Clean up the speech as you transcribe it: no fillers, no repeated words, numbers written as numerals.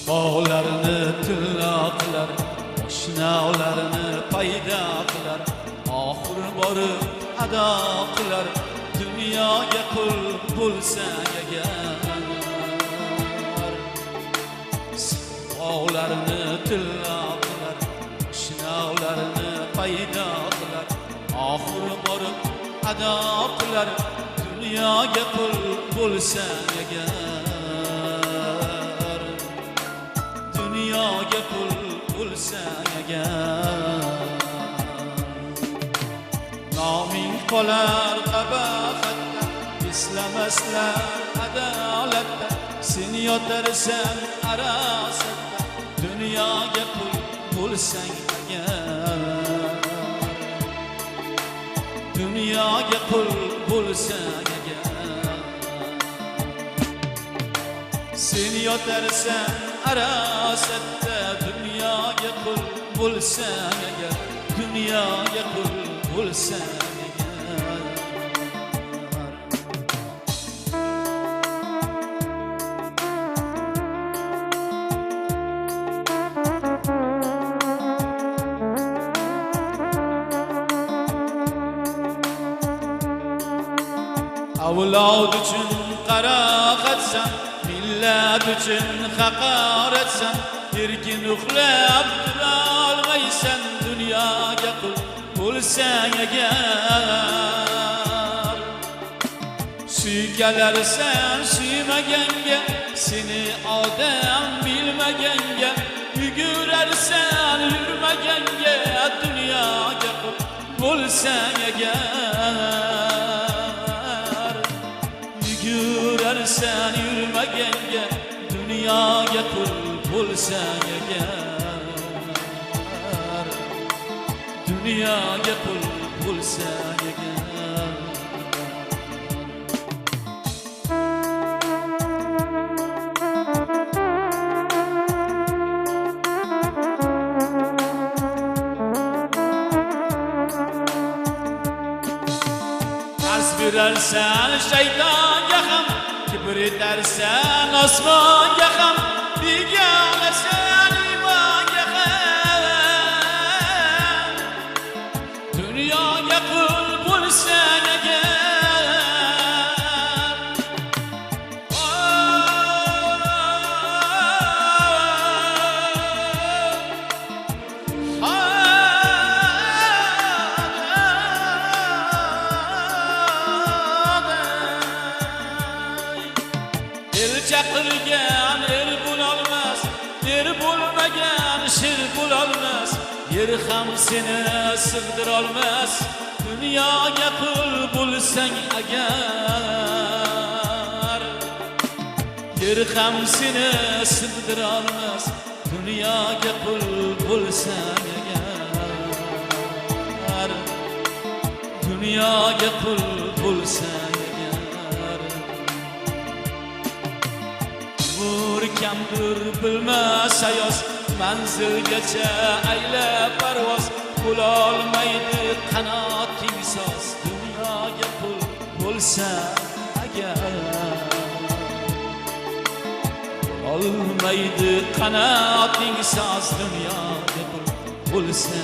Bog'larni tilla qilar, oshnalarni paydo qilar, oxir borib ado qilar, dunyoga qul bo'lsa agar. Bog'larni tilla qilar, oshnalarni paydo qilar, oxir borib ado qilar, dunyoga qul bo'lsa agar. Dunyoga qul bo'lsa agar. Noming qolar qabohatda, islamaslar adolatda, sen yotarsan arosatda, dunyoga qul bo'lsang agar. Dunyoga qul bo'lsang agar. Sen yotarsan arosatda, dunyoga qul bo'lsang agar. Dunyoga qul bo'lsang agar. Avlod uchun qaroqatsan, millat uchun haqoratsan, erkin uxlab turolmaysan, dunyoga qul bo'lsang agar. Suykalarsan suymaganga, seni odam bilmaganga, yugurarsan yurmaganga, dunyoga qul bo'lsang agar. Yugurarsan yurmaganga, dunyoga qul bo'lsang agar. Dunyoga qul bo'lsang agar. Asbirarsan shaytonga ham, kibr etarsan osmonga ham, beganasan imonga ham. Dunyoga qul bo'lsang agar. El chaqirgan er bo'lolmas, er bo'lmagan sher bo'lolmas, yer ham seni sig'dirolmas, dunyoga qul bo'lsang agar. Yer ham seni sig'dirolmas, dunyoga qul bo'lsang agar. Dunyoga qul bo'lsang agar. Kamdir bilmas ayoz, manzilgacha aylab parvoz, bo'lolmaydi qanoting soz, dunyoga qul bo'lsa agar. Bo'lolmaydi qanoting soz, dunyoga qul bo'lsa